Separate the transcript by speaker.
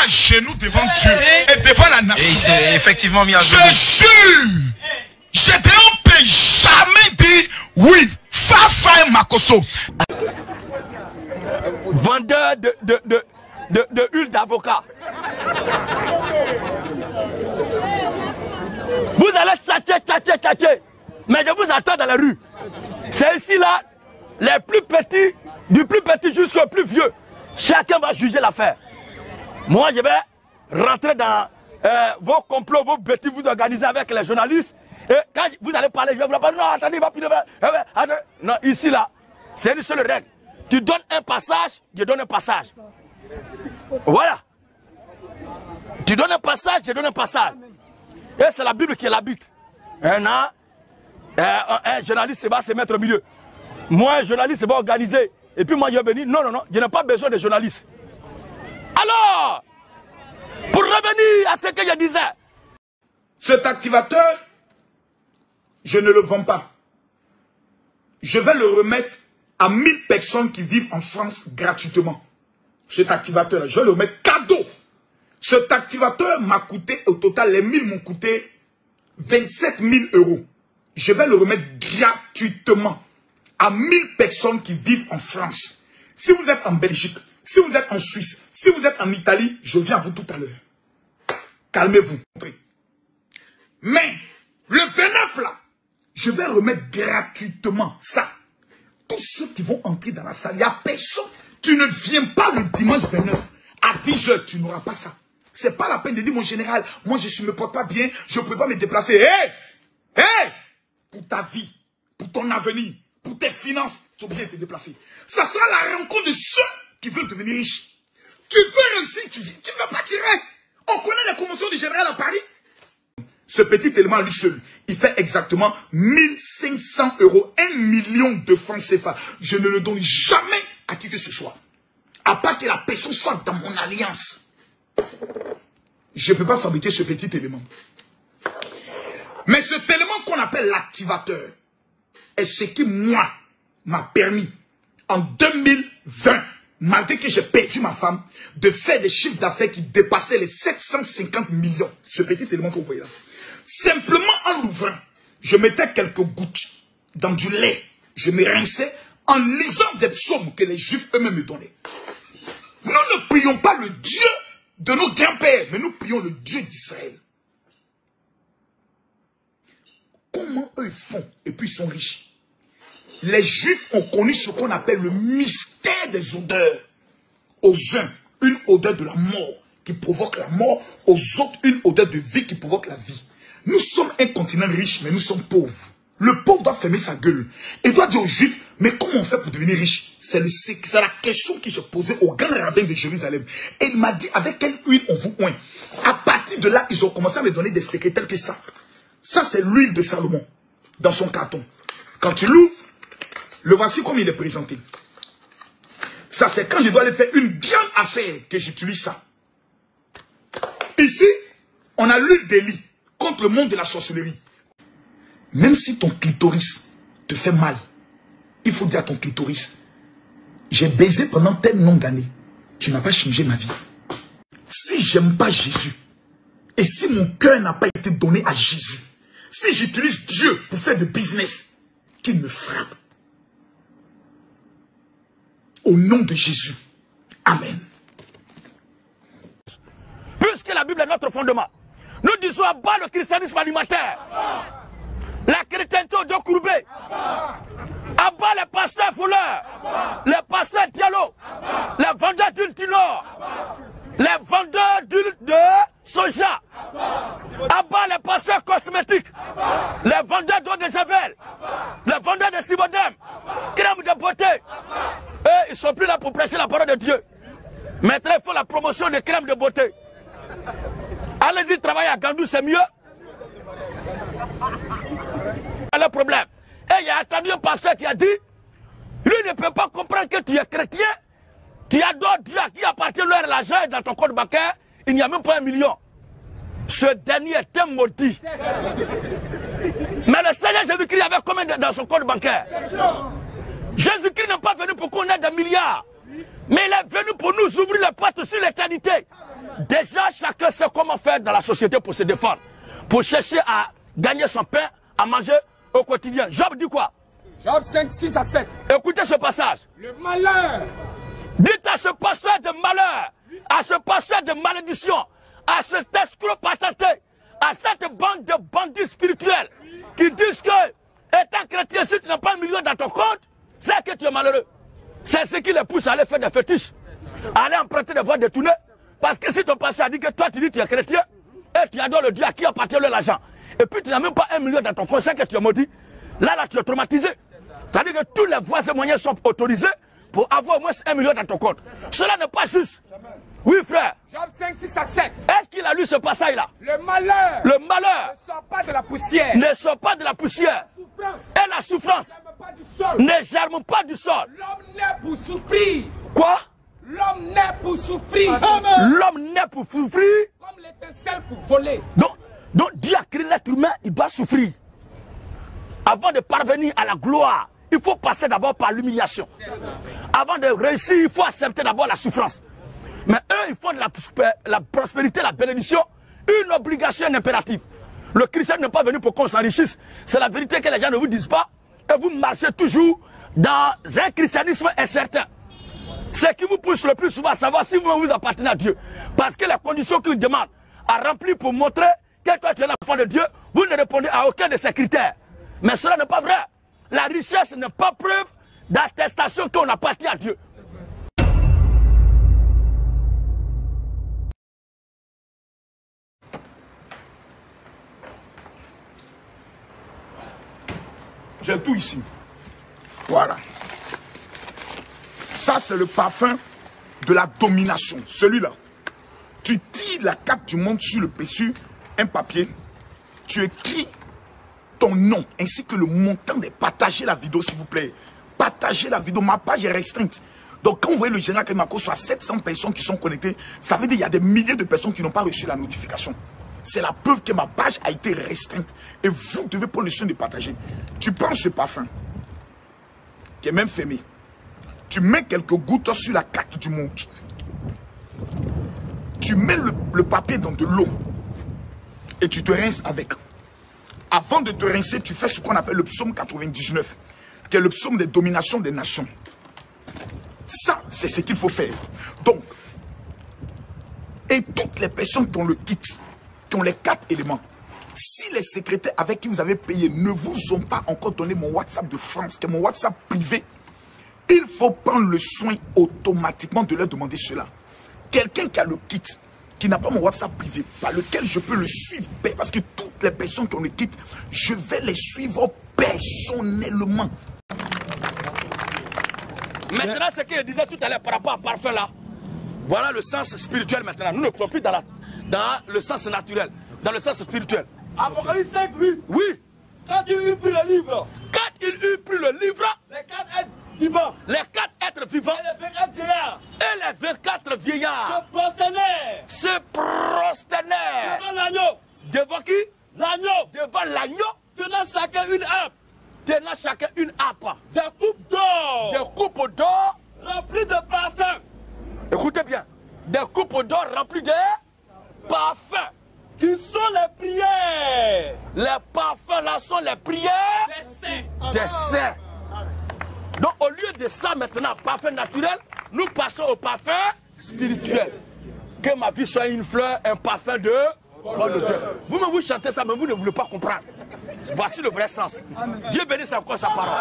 Speaker 1: à genoux devant Dieu et devant la nation.
Speaker 2: Et il s'est effectivement mis à genoux.
Speaker 1: Je jure, j'étais un peu jamais dit oui, Fafa et Makosso.
Speaker 3: Vendeur de huile d'avocat. Vous allez tchatcher. Mais je vous attends dans la rue. C'est ici là, les plus petits, du plus petit jusqu'au plus vieux. Chacun va juger l'affaire. Moi, je vais rentrer dans vos complots, vos bêtises, vous organisez avec les journalistes. Et quand vous allez parler, je vais vous dire, non, attendez, il va plus. Non, ici là, c'est une seule règle. Tu donnes un passage, je donne un passage. Voilà. Tu donnes un passage, je donne un passage. Et c'est la Bible qui l'habite. Un journaliste va se mettre au milieu. Moi, un journaliste va organiser. Et puis moi, je vais venir. Non, je n'ai pas besoin de journalistes. Alors, pour revenir à ce que je disais.
Speaker 1: Cet activateur, je ne le vends pas. Je vais le remettre à 1000 personnes qui vivent en France gratuitement. Cet activateur, je vais le remettre cadeau. Cet activateur m'a coûté, au total, les 1000 m'ont coûté 27 000 €. Je vais le remettre gratuitement à 1000 personnes qui vivent en France. Si vous êtes en Belgique, si vous êtes en Suisse, si vous êtes en Italie, je viens à vous tout à l'heure. Calmez-vous. Mais, le 29 là, je vais remettre gratuitement ça. Tous ceux qui vont entrer dans la salle, il n'y a personne. Tu ne viens pas le dimanche 29 à 10 h, tu n'auras pas ça. C'est pas la peine de dire, mon général, moi je ne me porte pas bien, je ne peux pas me déplacer. Hé! Pour ta vie, pour ton avenir, pour tes finances, tu es obligé de te déplacer. Ça sera la rencontre de ceux qui veulent devenir riches. Tu veux réussir, tu ne veux pas, tu restes. On connaît la convention du général à Paris. Ce petit élément, lui seul, il fait exactement 1500 €, 1 million de francs CFA. Je ne le donne jamais à qui que ce soit. À part que la personne soit dans mon alliance. Je ne peux pas fabriquer ce petit élément. Mais cet élément qu'on appelle l'activateur est ce qui, moi, m'a permis, en 2020, malgré que j'ai perdu ma femme, de faire des chiffres d'affaires qui dépassaient les 750 millions. Ce petit élément que vous voyez là. Simplement en l'ouvrant, je mettais quelques gouttes dans du lait. Je me rinçais en lisant des psaumes que les Juifs eux-mêmes me donnaient. Nous ne prions pas le Dieu de nos grands-pères, mais nous prions le Dieu d'Israël. Comment eux ils font et puis ils sont riches? Les Juifs ont connu ce qu'on appelle le mystère des odeurs. Aux uns, une odeur de la mort qui provoque la mort. Aux autres, une odeur de vie qui provoque la vie. Nous sommes un continent riche, mais nous sommes pauvres. Le pauvre doit fermer sa gueule. Et doit dire aux Juifs, mais comment on fait pour devenir riche? C'est la question que j'ai posée au grand rabbin de Jérusalem. Et il m'a dit, avec quelle huile on vous oint? À partir de là, ils ont commencé à me donner des secrets que ça. Ça, c'est l'huile de Salomon, dans son carton. Quand tu l'ouvres, le voici comme il est présenté. Ça, c'est quand je dois aller faire une grande affaire que j'utilise ça. Ici, on a l'huile d'Élie contre le monde de la sorcellerie. Même si ton clitoris te fait mal, il faut dire à ton clitoris, j'ai baisé pendant tel nombre d'années, tu n'as pas changé ma vie. Si j'aime pas Jésus, et si mon cœur n'a pas été donné à Jésus, si j'utilise Dieu pour faire de business, qu'il me frappe. Au nom de Jésus. Amen.
Speaker 3: Puisque la Bible est notre fondement, nous disons à bas le christianisme alimentaire. La chrétienté au dos courbé. À bas les pasteurs fouleurs. Les pasteurs dialogues. Les vendeurs d'huile Tinor. Les vendeurs d'huile de soja. À bas les pasteurs cosmétiques. Les vendeurs d'eau de javel. Les vendeurs de sibodème. Crème de beauté. Eux, ils ne sont plus là pour prêcher la parole de Dieu. Maintenant, il faut la promotion de crème de beauté. Allez-y travailler à Gandou, c'est mieux. Le problème. Et il y a attendu un pasteur qui a dit, lui ne peut pas comprendre que tu es chrétien, tu adores Dieu à qui appartient leur l'argent et dans ton compte bancaire, il n'y a même pas 1 million. Ce dernier est un maudit. Mais le Seigneur Jésus-Christ avait combien dans son compte bancaire? Jésus-Christ n'est pas venu pour qu'on ait des milliards, mais il est venu pour nous ouvrir les portes sur l'éternité. Déjà, chacun sait comment faire dans la société pour se défendre. Pour chercher à gagner son pain, à manger au quotidien. Job dit quoi?
Speaker 2: Job 5, 6 à 7.
Speaker 3: Écoutez ce passage.
Speaker 2: Le malheur.
Speaker 3: Dites à ce pasteur de malheur, à ce pasteur de malédiction, à cet escroc patenté, à cette bande de bandits spirituels qui disent que, étant chrétien, si tu n'as pas 1 million dans ton compte, c'est que tu es malheureux. C'est ce qui les pousse à aller faire des fétiches, à aller emprunter des voies détournées. Parce que si ton pasteur a dit que toi tu dis que tu es chrétien, et tu adores le Dieu à qui appartient l'argent, et puis tu n'as même pas 1 million dans ton compte, c'est que tu es maudit. Là, tu es traumatisé. C'est-à-dire que tous les voies et moyens sont autorisés pour avoir au moins 1 million dans ton compte. Cela n'est pas juste. Oui, frère.
Speaker 2: Job 5, 6 à 7.
Speaker 3: Est-ce qu'il a lu ce passage-là?
Speaker 2: Le malheur.
Speaker 3: Le malheur
Speaker 2: ne sort pas de la poussière.
Speaker 3: Ne sort pas de la poussière. Et la souffrance ne germe pas du sol.
Speaker 2: L'homme naît pour souffrir.
Speaker 3: Quoi?
Speaker 2: L'homme naît pour souffrir.
Speaker 3: L'homme naît pour souffrir.
Speaker 2: Comme l'étincelle pour voler.
Speaker 3: Donc Dieu a créé l'être humain, il doit souffrir. Avant de parvenir à la gloire, il faut passer d'abord par l'humiliation. Avant de réussir, il faut accepter d'abord la souffrance. Mais eux, ils font de la prospérité, la bénédiction, une obligation, un impératif. Le chrétien n'est pas venu pour qu'on s'enrichisse. C'est la vérité que les gens ne vous disent pas. Et vous marchez toujours dans un christianisme incertain. Ce qui vous pousse le plus souvent à savoir si vous appartenez à Dieu. Parce que les conditions qu'il demande à remplir pour montrer que toi tu es l'enfant de Dieu, vous ne répondez à aucun de ces critères. Mais cela n'est pas vrai. La richesse n'est pas preuve d'attestation qu'on appartient à Dieu.
Speaker 1: J'ai tout ici. Voilà. Ça, c'est le parfum de la domination. Celui-là. Tu tires la carte du monde sur le sur un papier. Tu écris ton nom ainsi que le montant de partager la vidéo, s'il vous plaît. Partagez la vidéo. Ma page est restreinte. Donc, quand vous voyez le général Kemako sur 700 personnes qui sont connectées, ça veut dire qu'il y a des milliers de personnes qui n'ont pas reçu la notification. C'est la preuve que ma page a été restreinte. Et vous devez prendre le soin de partager. Tu prends ce parfum, qui est même fermé. Tu mets quelques gouttes sur la carte du monde. Tu mets le papier dans de l'eau. Et tu te rinces avec. Avant de te rincer, tu fais ce qu'on appelle le psaume 99. Qui est le psaume des dominations des nations. Ça, c'est ce qu'il faut faire. Donc, et toutes les personnes qui ont le kit, qui ont les 4 éléments, si les secrétaires avec qui vous avez payé ne vous ont pas encore donné mon WhatsApp de France, qui est mon WhatsApp privé, il faut prendre le soin automatiquement de leur demander cela. Quelqu'un qui a le kit, qui n'a pas mon WhatsApp privé, par lequel je peux le suivre, parce que toutes les personnes qui ont le kit, je vais les suivre personnellement.
Speaker 3: Maintenant, ce que je disais tout à l'heure par rapport à parfum là, voilà le sens spirituel maintenant. Nous ne prenons plus dans le sens naturel, dans le sens spirituel.
Speaker 2: Apocalypse 5, oui.
Speaker 3: Oui.
Speaker 2: Quand il eut pris le livre,
Speaker 3: Quand il eut pris le livre,
Speaker 2: les 4 êtres vivants,
Speaker 3: les 4 êtres vivants
Speaker 2: et les 24 vieillards,
Speaker 3: et les 24 vieillards
Speaker 2: se prosternèrent
Speaker 3: se prosternèrent
Speaker 2: devant l'agneau.
Speaker 3: devant qui?
Speaker 2: L'agneau,
Speaker 3: Devant l'agneau,
Speaker 2: tenant chacun une harpe,
Speaker 3: tenant chacun une harpe,
Speaker 2: des coupes d'or,
Speaker 3: des coupes d'or
Speaker 2: remplies de parfums.
Speaker 3: Écoutez bien, des coupes d'or remplies de parfums.
Speaker 2: Qui sont les prières.
Speaker 3: Les parfums là sont les prières des saints. Donc au lieu de ça maintenant, parfum naturel, nous passons au parfum spirituel. Que ma vie soit une fleur, un parfum de bonne odeur. Vous-même vous chantez ça, mais vous ne voulez pas comprendre. Voici le vrai sens. Dieu bénisse encore sa parole.